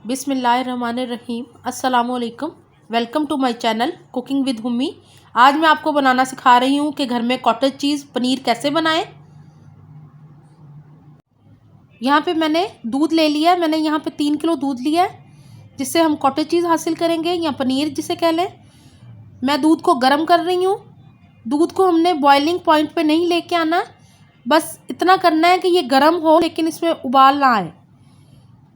बिस्मिल्लाहिर्रहमानिर्रहीम। अस्सलामुअलैकुम। Welcome to my channel cooking with Hummi. आज मैं आपको बनाना सिखा रही हूँ कि घर में कॉटेज चीज़ पनीर कैसे बनाएं। यहाँ पे मैंने दूध ले लिया है। मैंने यहाँ पे 3 किलो दूध लिया है, जिससे हम कॉटेज चीज़ हासिल करेंगे या पनीर जिसे कह लें। मैं दूध को गर्म कर रही हूँ। दूध को हमने बॉइलिंग पॉइंट पे नहीं लेके आना, बस इतना करना है कि ये गर्म हो लेकिन इसमें उबाल ना आए।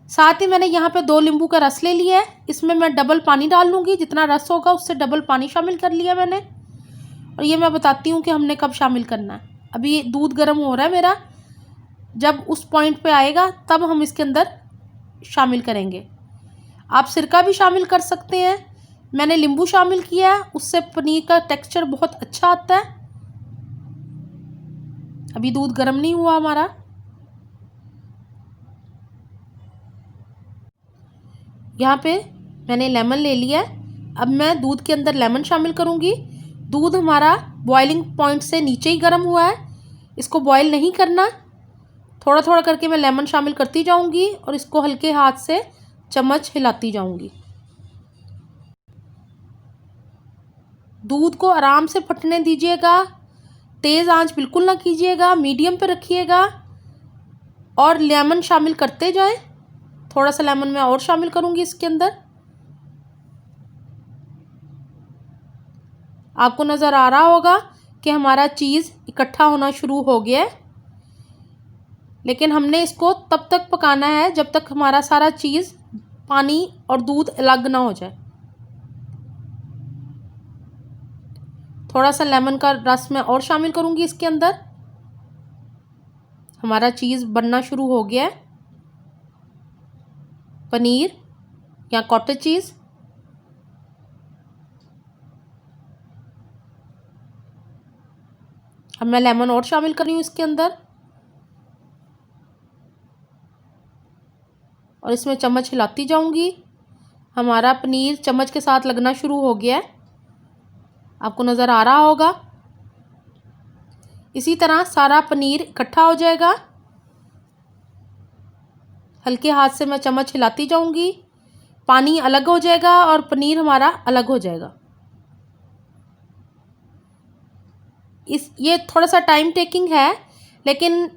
साथ ही मैंने यहाँ पे 2 नींबू का रस ले लिया है। इसमें मैं डबल पानी डाल लूँगी, जितना रस होगा उससे डबल पानी शामिल कर लिया मैंने। और ये मैं बताती हूँ कि हमने कब शामिल करना है। अभी ये दूध गर्म हो रहा है मेरा, जब उस पॉइंट पे आएगा तब हम इसके अंदर शामिल करेंगे। आप सिरका भी शामिल कर सकते हैं। मैंने नींबू शामिल किया है, उससे पनीर का टेक्स्चर बहुत अच्छा आता है। अभी दूध गर्म नहीं हुआ हमारा। यहाँ पे मैंने लेमन ले लिया है। अब मैं दूध के अंदर लेमन शामिल करूँगी। दूध हमारा बॉइलिंग पॉइंट से नीचे ही गर्म हुआ है, इसको बॉईल नहीं करना। थोड़ा थोड़ा करके मैं लेमन शामिल करती जाऊँगी और इसको हल्के हाथ से चम्मच हिलाती जाऊँगी। दूध को आराम से फटने दीजिएगा। तेज़ आंच बिल्कुल ना कीजिएगा, मीडियम पे रखिएगा और लेमन शामिल करते जाएं। थोड़ा सा लेमन मैं और शामिल करूँगी इसके अंदर। आपको नज़र आ रहा होगा कि हमारा चीज़ इकट्ठा होना शुरू हो गया है, लेकिन हमने इसको तब तक पकाना है जब तक हमारा सारा चीज़ पानी और दूध अलग ना हो जाए। थोड़ा सा लेमन का रस मैं और शामिल करूँगी इसके अंदर। हमारा चीज़ बनना शुरू हो गया है, पनीर या कॉटेज चीज़। अब मैं लेमन और शामिल कर रही हूँ इसके अंदर और इसमें चम्मच हिलाती जाऊँगी। हमारा पनीर चम्मच के साथ लगना शुरू हो गया है, आपको नज़र आ रहा होगा। इसी तरह सारा पनीर इकट्ठा हो जाएगा। हल्के हाथ से मैं चम्मच हिलाती जाऊँगी। पानी अलग हो जाएगा और पनीर हमारा अलग हो जाएगा। ये थोड़ा सा टाइम टेकिंग है, लेकिन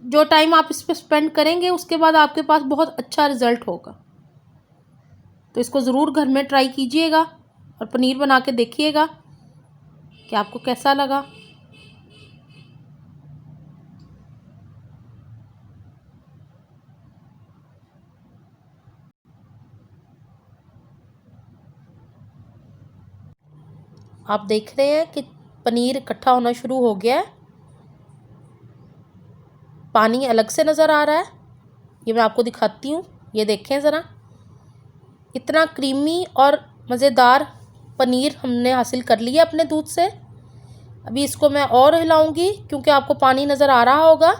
जो टाइम आप इस पर स्पेंड करेंगे उसके बाद आपके पास बहुत अच्छा रिज़ल्ट होगा। तो इसको ज़रूर घर में ट्राई कीजिएगा और पनीर बना के देखिएगा कि आपको कैसा लगा। आप देख रहे हैं कि पनीर इकट्ठा होना शुरू हो गया है, पानी अलग से नज़र आ रहा है। ये मैं आपको दिखाती हूँ, ये देखें ज़रा। इतना क्रीमी और मज़ेदार पनीर हमने हासिल कर लिया अपने दूध से। अभी इसको मैं और हिलाऊंगी क्योंकि आपको पानी नज़र आ रहा होगा।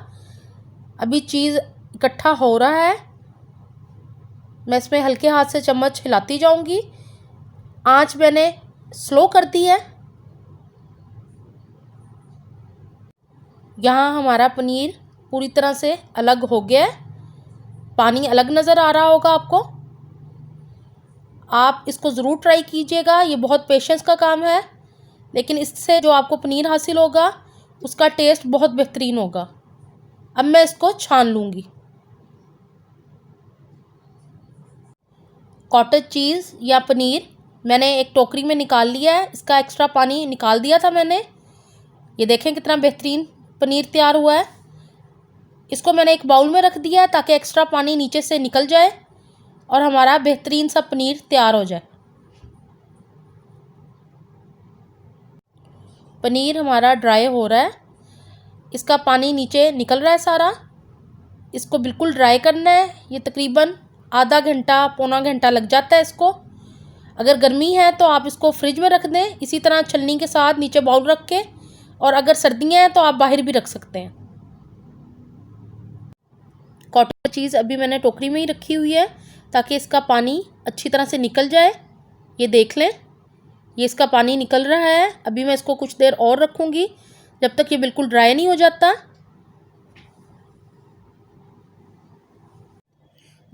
अभी चीज़ इकट्ठा हो रहा है। मैं इसमें हल्के हाथ से चम्मच हिलाती जाऊंगी। आंच मैंने स्लो कर दी है। यहाँ हमारा पनीर पूरी तरह से अलग हो गया है, पानी अलग नज़र आ रहा होगा आपको। आप इसको ज़रूर ट्राई कीजिएगा। ये बहुत पेशेंस का काम है, लेकिन इससे जो आपको पनीर हासिल होगा उसका टेस्ट बहुत बेहतरीन होगा। अब मैं इसको छान लूँगी। कॉटेज चीज़ या पनीर मैंने एक टोकरी में निकाल लिया है। इसका एक्स्ट्रा पानी निकाल दिया था मैंने। ये देखें कितना बेहतरीन पनीर तैयार हुआ है। इसको मैंने एक बाउल में रख दिया है ताकि एक्स्ट्रा पानी नीचे से निकल जाए और हमारा बेहतरीन सा पनीर तैयार हो जाए। पनीर हमारा ड्राई हो रहा है, इसका पानी नीचे निकल रहा है सारा। इसको बिल्कुल ड्राई करना है। ये तकरीबन आधा घंटा पौना घंटा लग जाता है इसको। अगर गर्मी है तो आप इसको फ्रिज में रख दें, इसी तरह छलनी के साथ नीचे बाउल रख के। और अगर सर्दियाँ हैं तो आप बाहर भी रख सकते हैं। कॉटेज चीज़ अभी मैंने टोकरी में ही रखी हुई है ताकि इसका पानी अच्छी तरह से निकल जाए। ये देख लें, ये इसका पानी निकल रहा है। अभी मैं इसको कुछ देर और रखूँगी जब तक ये बिल्कुल ड्राई नहीं हो जाता।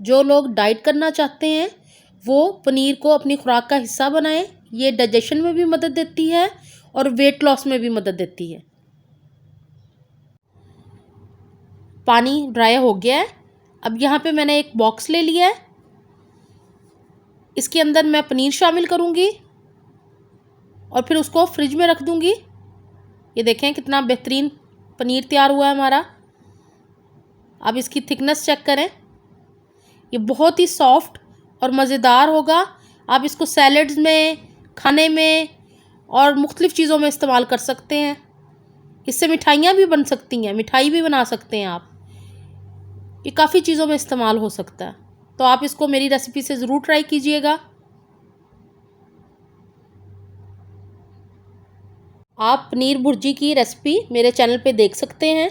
जो लोग डाइट करना चाहते हैं वो पनीर को अपनी खुराक का हिस्सा बनाएं। ये डाइजेशन में भी मदद देती है और वेट लॉस में भी मदद देती है। पानी ड्राई हो गया है। अब यहाँ पे मैंने एक बॉक्स ले लिया है। इसके अंदर मैं पनीर शामिल करूँगी और फिर उसको फ्रिज में रख दूँगी। ये देखें कितना बेहतरीन पनीर तैयार हुआ है हमारा। अब इसकी थिकनेस चेक करें। ये बहुत ही सॉफ्ट और मज़ेदार होगा। आप इसको सैलड्स में, खाने में और मुख्तलिफ़ चीज़ों में इस्तेमाल कर सकते हैं। इससे मिठाइयाँ भी बन सकती हैं, मिठाई भी बना सकते हैं आप। ये काफ़ी चीज़ों में इस्तेमाल हो सकता है। तो आप इसको मेरी रेसिपी से ज़रूर ट्राई कीजिएगा। आप पनीर भुर्जी की रेसिपी मेरे चैनल पे देख सकते हैं।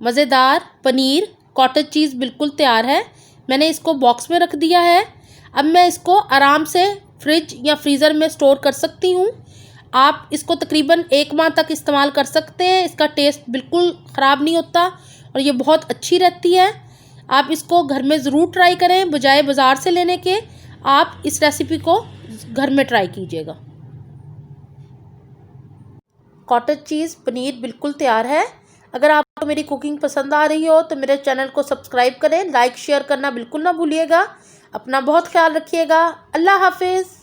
मज़ेदार पनीर कॉटेज चीज़ बिल्कुल तैयार है। मैंने इसको बॉक्स में रख दिया है। अब मैं इसको आराम से फ्रिज या फ्रीज़र में स्टोर कर सकती हूँ। आप इसको तकरीबन 1 माह तक इस्तेमाल कर सकते हैं। इसका टेस्ट बिल्कुल ख़राब नहीं होता और ये बहुत अच्छी रहती है। आप इसको घर में ज़रूर ट्राई करें, बजाय बाज़ार से लेने के। आप इस रेसिपी को घर में ट्राई कीजिएगा। कॉटेज चीज़ पनीर बिल्कुल तैयार है। अगर आपको मेरी कुकिंग पसंद आ रही हो तो मेरे चैनल को सब्सक्राइब करें, लाइक शेयर करना बिल्कुल ना भूलिएगा। अपना बहुत ख्याल रखिएगा। अल्लाह हाफिज़।